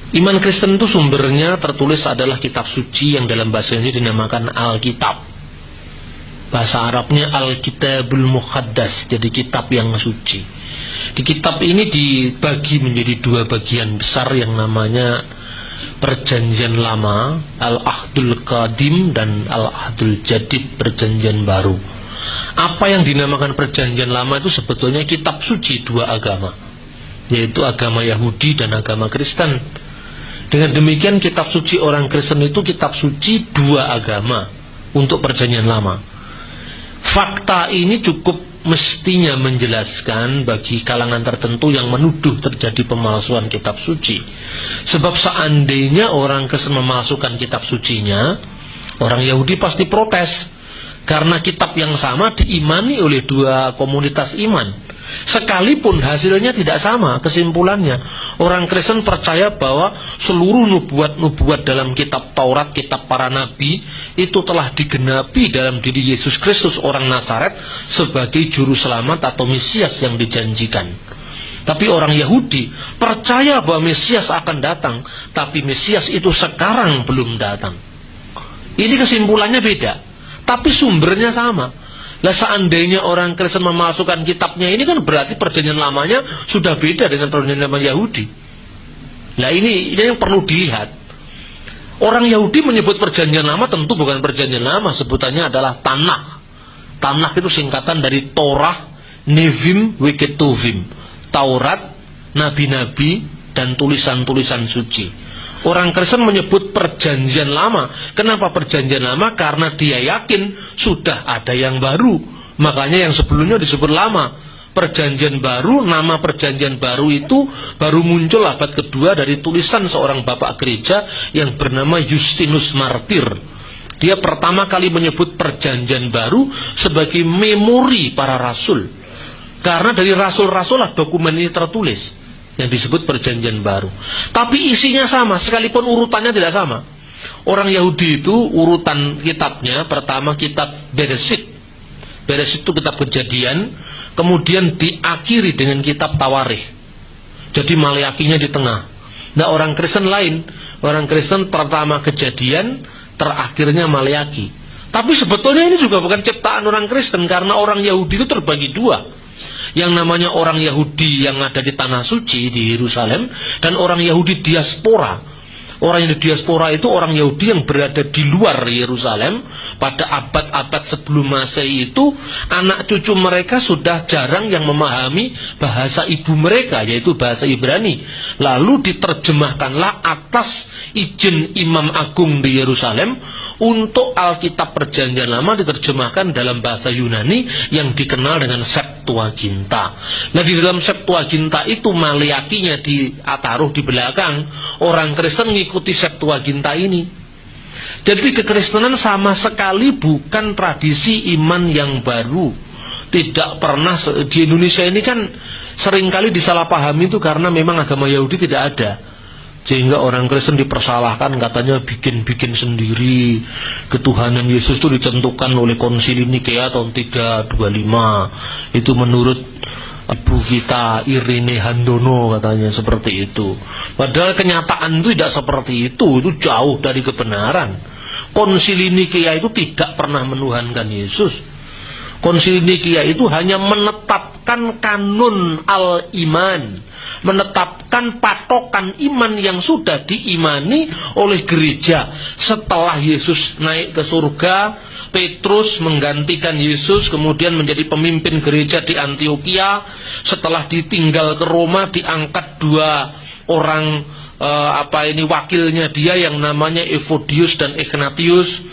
Iman Kristen itu sumbernya tertulis adalah kitab suci yang dalam bahasa Indonesia dinamakan Alkitab. Bahasa Arabnya Alkitabul Muqaddas, jadi kitab yang suci. Di kitab ini dibagi menjadi dua bagian besar yang namanya Perjanjian Lama, Al-Ahdul Qadim, dan Al-Ahdul Jadid, Perjanjian Baru. Apa yang dinamakan Perjanjian Lama itu sebetulnya kitab suci dua agama, yaitu agama Yahudi dan agama Kristen. Dengan demikian kitab suci orang Kristen itu kitab suci dua agama untuk Perjanjian Lama. Fakta ini cukup mestinya menjelaskan bagi kalangan tertentu yang menuduh terjadi pemalsuan kitab suci. Sebab seandainya orang Kristen memalsukan kitab sucinya, orang Yahudi pasti protes, karena kitab yang sama diimani oleh dua komunitas iman. Sekalipun hasilnya tidak sama kesimpulannya. Orang Kristen percaya bahwa seluruh nubuat-nubuat dalam kitab Taurat, kitab para nabi, itu telah digenapi dalam diri Yesus Kristus orang Nazaret sebagai juru selamat atau Mesias yang dijanjikan. Tapi orang Yahudi percaya bahwa Mesias akan datang, tapi Mesias itu sekarang belum datang. Ini kesimpulannya beda, tapi sumbernya sama. Lah seandainya orang Kristen memasukkan kitabnya ini kan berarti perjanjian lamanya sudah beda dengan perjanjian lama Yahudi. Nah ini yang perlu dilihat. Orang Yahudi menyebut perjanjian lama tentu bukan perjanjian lama, sebutannya adalah Tanakh. Tanakh itu singkatan dari Torah, Nevim, Ketuvim. Taurat, nabi-nabi, dan tulisan-tulisan suci. Orang Kristen menyebut perjanjian lama. Kenapa perjanjian lama? Karena dia yakin sudah ada yang baru. Makanya yang sebelumnya disebut lama. Perjanjian baru, nama perjanjian baru itu baru muncul abad kedua dari tulisan seorang bapak gereja yang bernama Justinus Martir. Dia pertama kali menyebut perjanjian baru sebagai memori para rasul. Karena dari rasul-rasul lah dokumen ini tertulis, yang disebut perjanjian baru. Tapi isinya sama, sekalipun urutannya tidak sama. Orang Yahudi itu urutan kitabnya, pertama kitab Bereshit. Bereshit itu kitab Kejadian, kemudian diakhiri dengan kitab Tawarikh. Jadi Maleakinya di tengah. Nah orang Kristen lain, orang Kristen pertama Kejadian, terakhirnya Maleaki. Tapi sebetulnya ini juga bukan ciptaan orang Kristen, karena orang Yahudi itu terbagi dua. Yang namanya orang Yahudi yang ada di Tanah Suci di Yerusalem, dan orang Yahudi diaspora. Orang yang di diaspora itu orang Yahudi yang berada di luar Yerusalem. Pada abad-abad sebelum Masehi itu, anak cucu mereka sudah jarang yang memahami bahasa ibu mereka, yaitu bahasa Ibrani. Lalu diterjemahkanlah atas izin Imam Agung di Yerusalem untuk Alkitab Perjanjian Lama diterjemahkan dalam bahasa Yunani yang dikenal dengan Septuaginta. Nah di dalam Septuaginta itu Maleakinya ditaruh di belakang. Orang Kristen mengikuti Septuaginta ini. Jadi kekristenan sama sekali bukan tradisi iman yang baru. Tidak pernah di Indonesia ini kan seringkali disalahpahami itu karena memang agama Yahudi tidak ada. Sehingga orang Kristen dipersalahkan, katanya bikin-bikin sendiri. Ketuhanan Yesus itu ditentukan oleh Konsili Nikea tahun 325. Itu menurut ibu kita Irene Handono, katanya seperti itu. Padahal kenyataan itu tidak seperti itu jauh dari kebenaran. Konsili Nikea itu tidak pernah menuhankan Yesus. Konsili Nikea itu hanya menetapkan kanun al-iman, menetapkan patokan iman yang sudah diimani oleh gereja. Setelah Yesus naik ke surga, Petrus menggantikan Yesus, kemudian menjadi pemimpin gereja di Antioquia. Setelah ditinggal ke Roma, diangkat dua orang wakilnya dia yang namanya Evodius dan Ignatius.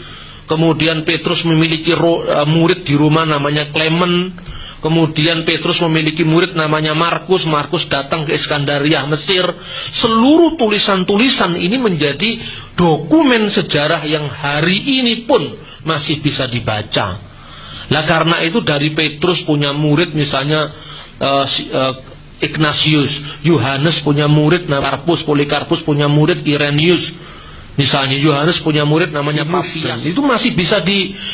Kemudian Petrus memiliki murid di Roma namanya Clement. Kemudian Petrus memiliki murid namanya Markus. Markus datang ke Iskandaria, Mesir. Seluruh tulisan-tulisan ini menjadi dokumen sejarah yang hari ini pun masih bisa dibaca. Lah karena itu dari Petrus punya murid misalnya Ignatius, Yohanes punya murid namanya Karpus, Polikarpus punya murid Irenaeus. Misalnya Yohanes punya murid namanya Papias. Itu masih bisa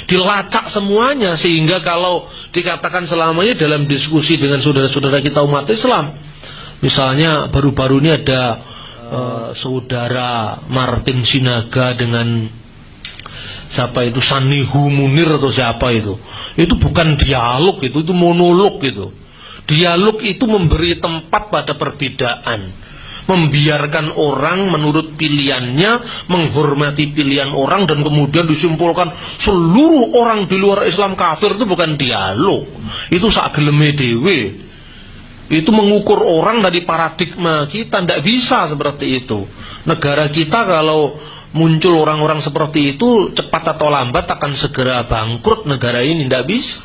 dilacak semuanya. Sehingga kalau dikatakan selamanya dalam diskusi dengan saudara-saudara kita umat Islam, misalnya baru-baru ini ada saudara Martin Sinaga dengan siapa itu, Sanihu Munir atau siapa itu bukan dialog, itu monolog. Itu dialog itu memberi tempat pada perbedaan, membiarkan orang menurut pilihannya, menghormati pilihan orang, dan kemudian disimpulkan seluruh orang di luar Islam kafir. Itu bukan dialog, itu sageleme dewe. Itu mengukur orang dari paradigma kita. Tidak bisa seperti itu. Negara kita kalau muncul orang-orang seperti itu, cepat atau lambat akan segera bangkrut negara ini. Tidak bisa.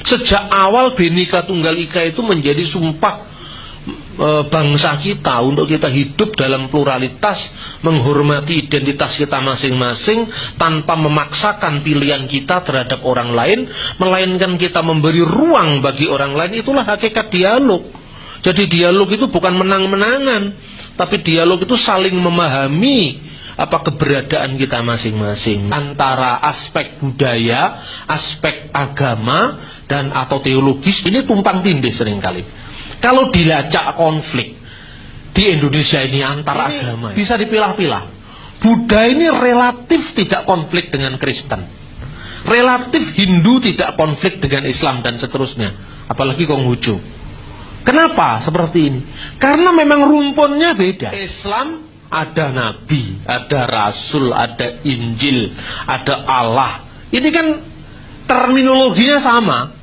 Sejak awal Bhinneka Tunggal Ika itu menjadi sumpah bangsa kita untuk kita hidup dalam pluralitas, menghormati identitas kita masing-masing tanpa memaksakan pilihan kita terhadap orang lain, melainkan kita memberi ruang bagi orang lain. Itulah hakikat dialog. Jadi dialog itu bukan menang-menangan, tapi dialog itu saling memahami apa keberadaan kita masing-masing. Antara aspek budaya, aspek agama, dan atau teologis ini tumpang tindih seringkali. Kalau dilacak konflik di Indonesia ini antar agama, bisa dipilah-pilah. Buddha ini relatif tidak konflik dengan Kristen, relatif Hindu tidak konflik dengan Islam, dan seterusnya. Apalagi Konghucu. Kenapa seperti ini? Karena memang rumpunnya beda. Islam ada nabi, ada rasul, ada Injil, ada Allah. Ini kan terminologinya sama.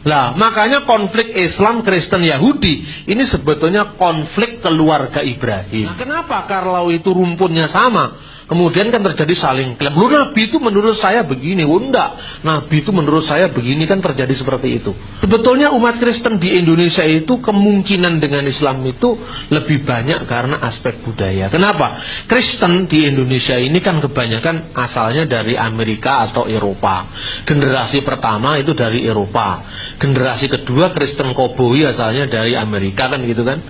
Lah, makanya konflik Islam, Kristen, Yahudi ini sebetulnya konflik keluarga Ibrahim. Nah, kenapa? Kalau itu rumpunnya sama, kemudian kan terjadi saling klaim. Lu Nabi itu menurut saya begini, enggak. Nabi itu menurut saya begini, kan terjadi seperti itu. Sebetulnya umat Kristen di Indonesia itu kemungkinan dengan Islam itu lebih banyak karena aspek budaya. Kenapa? Kristen di Indonesia ini kan kebanyakan asalnya dari Amerika atau Eropa. Generasi pertama itu dari Eropa. Generasi kedua Kristen Koboi asalnya dari Amerika, kan gitu kan.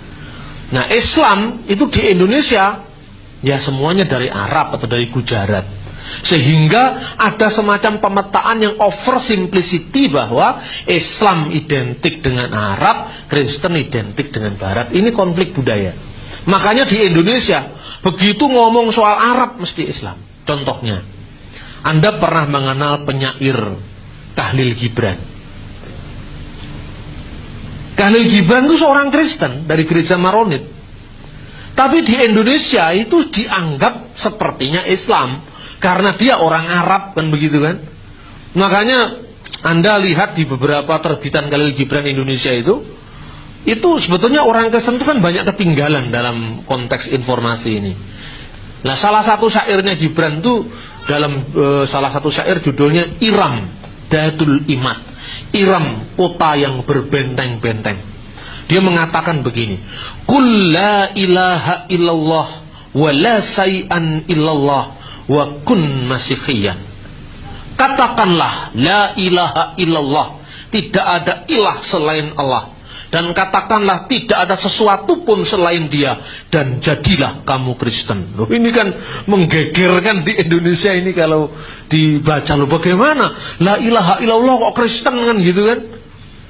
Nah, Islam itu di Indonesia ya semuanya dari Arab atau dari Gujarat. Sehingga ada semacam pemetaan yang over simplicity bahwa Islam identik dengan Arab, Kristen identik dengan Barat. Ini konflik budaya. Makanya di Indonesia begitu ngomong soal Arab mesti Islam. Contohnya, Anda pernah mengenal penyair Khalil Gibran. Khalil Gibran itu seorang Kristen dari gereja Maronit. Tapi di Indonesia itu dianggap sepertinya Islam karena dia orang Arab, kan begitu kan. Makanya Anda lihat di beberapa terbitan Khalil Gibran Indonesia itu sebetulnya orang Kristen itu kan banyak ketinggalan dalam konteks informasi ini. Nah, salah satu syairnya Gibran itu dalam salah satu syair judulnya Iram Datul Imat, Iram kota yang berbenteng-benteng. Dia mengatakan begini, Qul la ilaha illallah wa la say'an illallah wa kun masihiyan. Katakanlah la ilaha illallah, tidak ada ilah selain Allah, dan katakanlah tidak ada sesuatu pun selain dia, dan jadilah kamu Kristen. Loh, ini kan menggegerkan di Indonesia ini kalau dibaca. Loh, bagaimana la ilaha illallah kok Kristen, kan gitu kan.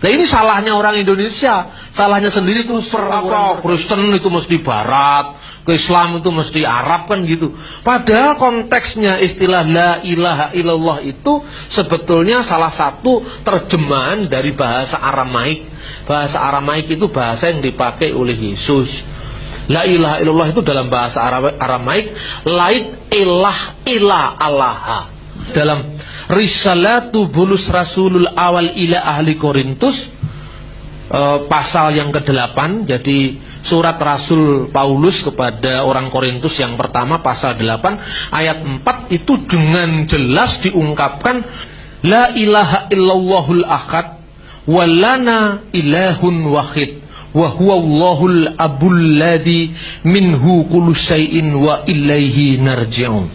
Nah, ini salahnya orang Indonesia, salahnya sendiri tuh apa Kristen itu mesti Barat, ke Islam itu mesti Arab, kan gitu. Padahal konteksnya istilah la ilaha illallah itu sebetulnya salah satu terjemahan dari bahasa Aramaik. Bahasa Aramaik itu bahasa yang dipakai oleh Yesus. La ilaha illallah itu dalam bahasa Aramaik lait ilah ila allaha. Dalam Risalatu Bulus Rasulul Awal ila ahli Korintus pasal yang ke-8, jadi surat Rasul Paulus kepada orang Korintus yang pertama pasal 8 ayat 4 itu dengan jelas diungkapkan la ilaha illallahul ahad walana ilahun wahid wa huwallahul abul ladzi minhu kullu syai'in wa ilaihi narji'un.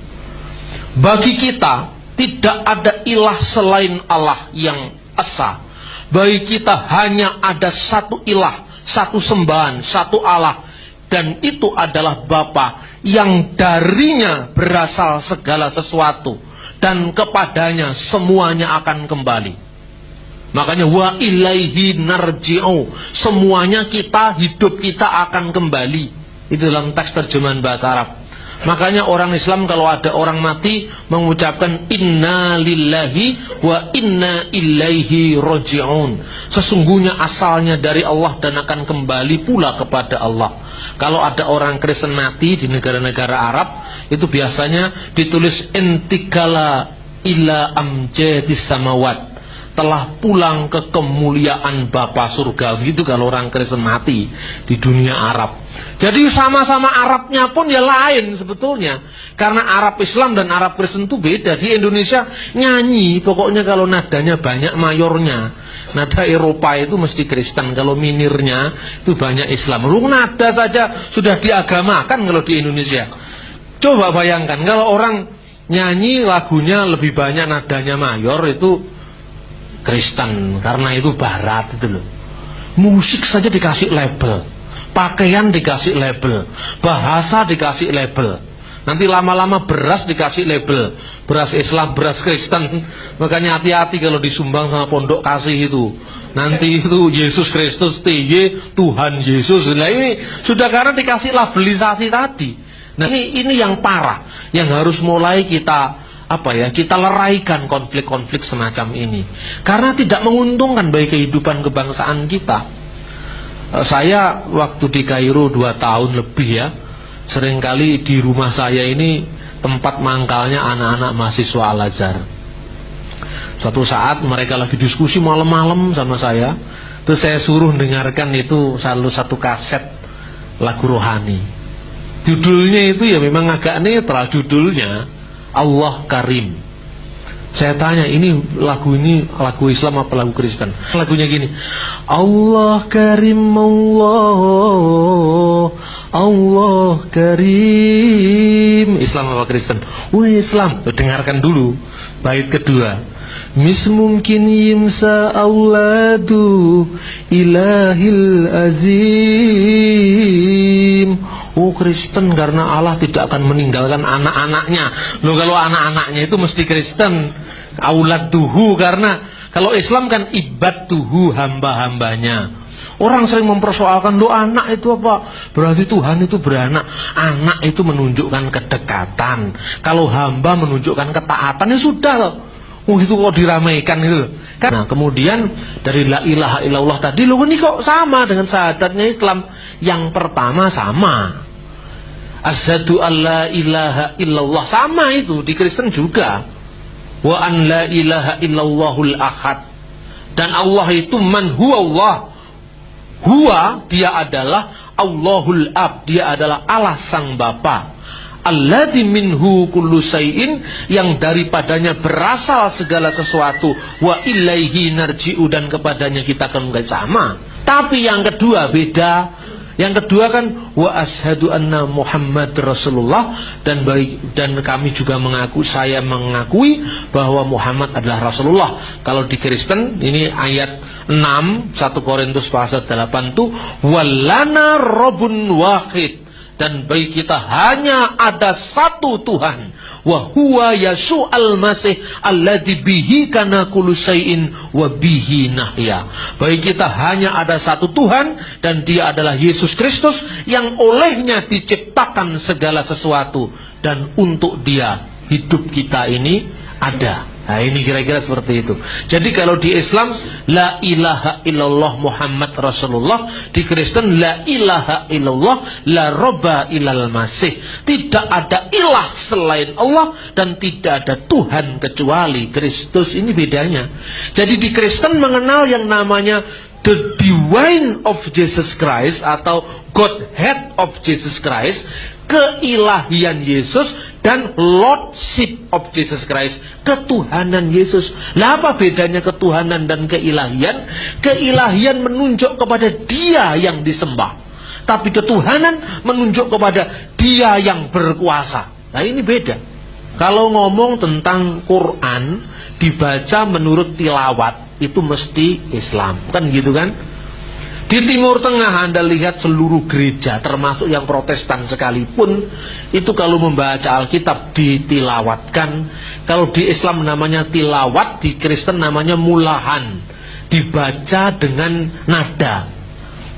Bagi kita tidak ada ilah selain Allah yang esa. Bagi kita hanya ada satu ilah, satu sembahan, satu Allah, dan itu adalah Bapa yang darinya berasal segala sesuatu dan kepadanya semuanya akan kembali. Makanya wa ilaihi narji'u, semuanya kita, hidup kita akan kembali. Itu dalam teks terjemahan bahasa Arab. Makanya orang Islam kalau ada orang mati mengucapkan inna lillahi wa inna ilaihi roji'un. Sesungguhnya asalnya dari Allah dan akan kembali pula kepada Allah. Kalau ada orang Kristen mati di negara-negara Arab, itu biasanya ditulis intikala ila amjadis samawat, telah pulang ke kemuliaan Bapa surgawi. Itu kalau orang Kristen mati di dunia Arab. Jadi sama-sama Arabnya pun ya lain sebetulnya. Karena Arab Islam dan Arab Kristen itu beda. Di Indonesia nyanyi, pokoknya kalau nadanya banyak mayornya. Nada Eropa itu mesti Kristen, kalau minirnya itu banyak Islam. Lu nada saja sudah diagamakan kalau di Indonesia. Coba bayangkan kalau orang nyanyi lagunya lebih banyak nadanya mayor, itu Kristen, karena itu Barat itu loh. Musik saja dikasih label, pakaian dikasih label, bahasa dikasih label. Nanti lama-lama beras dikasih label, beras Islam, beras Kristen. Makanya hati-hati kalau disumbang sama pondok kasih itu. Nanti itu Yesus Kristus TY, Tuhan Yesus. Nah ini sudah karena dikasih labelisasi tadi. Nah ini yang parah, yang harus mulai kita kita leraikan konflik-konflik semacam ini, karena tidak menguntungkan bagi kehidupan kebangsaan kita. Saya waktu di Kairo 2 tahun lebih ya, seringkali di rumah saya ini tempat mangkalnya anak-anak mahasiswa Al-Azhar. Suatu saat mereka lagi diskusi malam-malam sama saya, terus saya suruh dengarkan itu satu kaset lagu rohani. Judulnya itu ya memang agak netral, judulnya Allah Karim. Saya tanya, ini lagu Islam apa lagu Kristen? Lagunya gini, Allah Karim, Allah Karim. Islam apa Kristen? Islam. Dengarkan dulu bait kedua. Mis mungkin yimsa auladu ilahil azim. Kristen karena Allah tidak akan meninggalkan anak-anaknya. Loh, kalau anak-anaknya itu mesti Kristen. Auladuhu, karena kalau Islam kan ibadtuhu, hamba-hambanya. Orang sering mempersoalkan, loh anak itu apa? Berarti Tuhan itu beranak. Anak itu menunjukkan kedekatan. Kalau hamba menunjukkan ketaatan, ya sudah loh. Itu kok diramaikan gitu loh. Nah kemudian dari la ilaha illallah tadi, loh ini kok sama dengan syahadatnya Islam. Yang pertama sama, asyhadu alla ilaha illallah, sama itu di Kristen juga. Wa an la ilaha illallahul ahad, dan Allah itu man huwa Allah. Huwa, dia adalah Allahul ab, dia adalah Allah sang Bapa. Alladzi minhu kullu syai'in, yang daripadanya berasal segala sesuatu. Wa ilaihi narji'u, dan kepadanya kita akan kembali. Sama. Tapi yang kedua beda. Yang kedua kan wa asyhadu anna Muhammad Rasulullah, dan kami juga saya mengakui bahwa Muhammad adalah Rasulullah. Kalau di Kristen ini ayat 6 1 Korintus pasal 8 tuh, walana robun wahid, dan bagi kita hanya ada satu Tuhan, wa huwa Yashu al-Masih alladzi bihi kana kullu syai'in wa bihi nahya. Bagi kita hanya ada satu Tuhan, dan dia adalah Yesus Kristus yang olehnya diciptakan segala sesuatu, dan untuk dia hidup kita ini ada. Nah ini kira-kira seperti itu. Jadi kalau di Islam la ilaha illallah Muhammad Rasulullah, di Kristen la ilaha illallah la robba ilal masih. Tidak ada ilah selain Allah, dan tidak ada Tuhan kecuali Kristus. Ini bedanya. Jadi di Kristen mengenal yang namanya the divine of Jesus Christ atau Godhead of Jesus Christ, keilahian Yesus, dan Lordship of Jesus Christ, ketuhanan Yesus. Lah apa bedanya ketuhanan dan keilahian? Keilahian menunjuk kepada dia yang disembah, tapi ketuhanan menunjuk kepada dia yang berkuasa. Nah ini beda. Kalau ngomong tentang Quran dibaca menurut tilawat, itu mesti Islam, kan gitu kan? Di Timur Tengah Anda lihat seluruh gereja, termasuk yang Protestan sekalipun, itu kalau membaca Alkitab ditilawatkan. Kalau di Islam namanya tilawat, di Kristen namanya mulahan, dibaca dengan nada.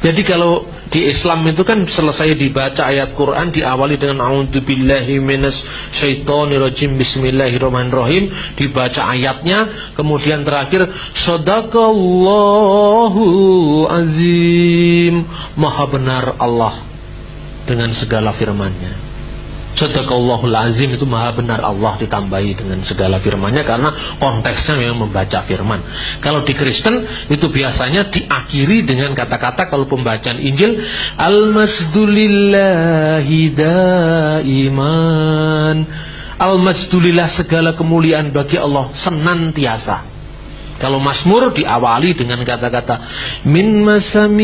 Jadi kalau Di Islam itu kan selesai dibaca ayat Quran diawali dengan a'udzubillahi minasyaitonirrajim bismillahirrahmanirrahim, dibaca ayatnya, kemudian terakhir shadaqallahu azim, maha benar Allah dengan segala firman-Nya. Shadaqallahul azim itu maha benar Allah ditambahi dengan segala firman-Nya, karena konteksnya memang membaca firman. Kalau di Kristen itu biasanya diakhiri dengan kata-kata, kalau pembacaan Injil, al-masdulillahi daiman, al-masdulillah segala kemuliaan bagi Allah senantiasa. Kalau Mazmur diawali dengan kata-kata min masamir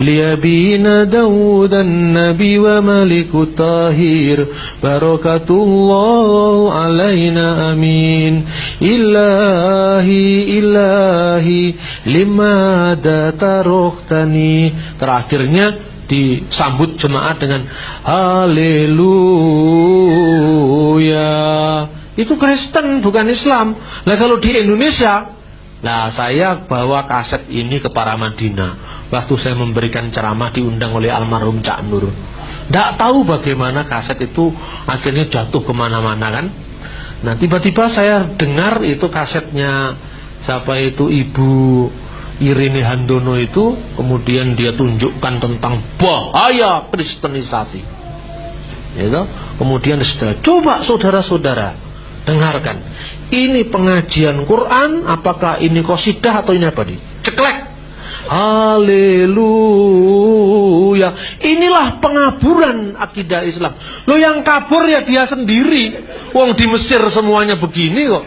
liyabina Dawudan nabi wa maliku tahir barakatullah alaina amin ilahi ilahi limada taruhtani. Terakhirnya disambut jemaat dengan haleluya. Itu Kristen bukan Islam. Nah kalau di Indonesia, nah saya bawa kaset ini ke Paramadina waktu saya memberikan ceramah diundang oleh almarhum Cak Nur. Tidak tahu bagaimana kaset itu akhirnya jatuh kemana-mana kan. Nah tiba-tiba saya dengar itu kasetnya siapa itu Ibu Irini Handono itu, kemudian dia tunjukkan tentang bahaya kristenisasi. Gitu. Kemudian coba saudara-saudara dengarkan, ini pengajian Quran, apakah ini qasidah atau ini apa nih? Ceklek. Haleluya. Inilah pengaburan akidah Islam. Lo yang kabur ya dia sendiri. Wong di Mesir semuanya begini kok.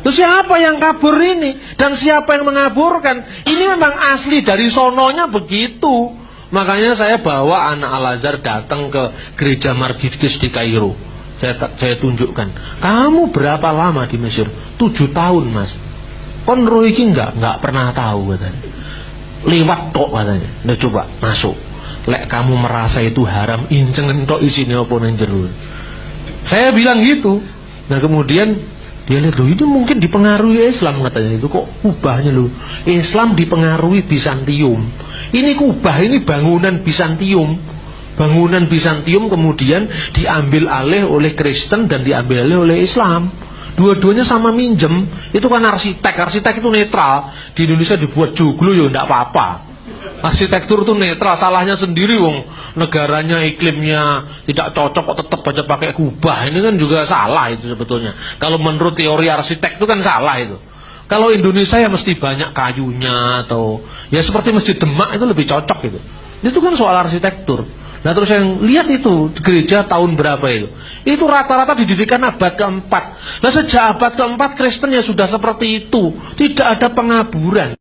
Lo siapa yang kabur ini? Dan siapa yang mengaburkan? Ini memang asli dari sononya begitu. Makanya saya bawa anak Al-Azhar datang ke gereja Margikis di Kairo. Saya tunjukkan, kamu berapa lama di Mesir? 7 tahun mas. Kon roiki nggak pernah tahu katanya. Lewat tok katanya. Nah coba masuk. Lek kamu merasa itu haram, incengen tok isinya apa nang jero. Saya bilang gitu. Nah kemudian dia lihat, loh ini mungkin dipengaruhi Islam katanya. Itu kok kubahnya loh. Islam dipengaruhi Bizantium. Ini kubah ini bangunan Bizantium. Bangunan Bizantium kemudian diambil alih oleh Kristen dan diambil alih oleh Islam. Dua-duanya sama minjem. Itu kan arsitek itu netral. Di Indonesia dibuat joglo ya enggak apa-apa. Arsitektur itu netral, salahnya sendiri wong negaranya iklimnya tidak cocok kok tetap aja pakai kubah. Ini kan juga salah itu sebetulnya. Kalau menurut teori arsitek itu kan salah itu. Kalau Indonesia ya mesti banyak kayunya atau ya seperti Masjid Demak itu lebih cocok gitu. Itu kan soal arsitektur. Nah terus yang lihat itu gereja tahun berapa itu? Itu rata-rata didirikan abad keempat. Nah sejak abad keempat Kristen ya sudah seperti itu. Tidak ada pengaburan.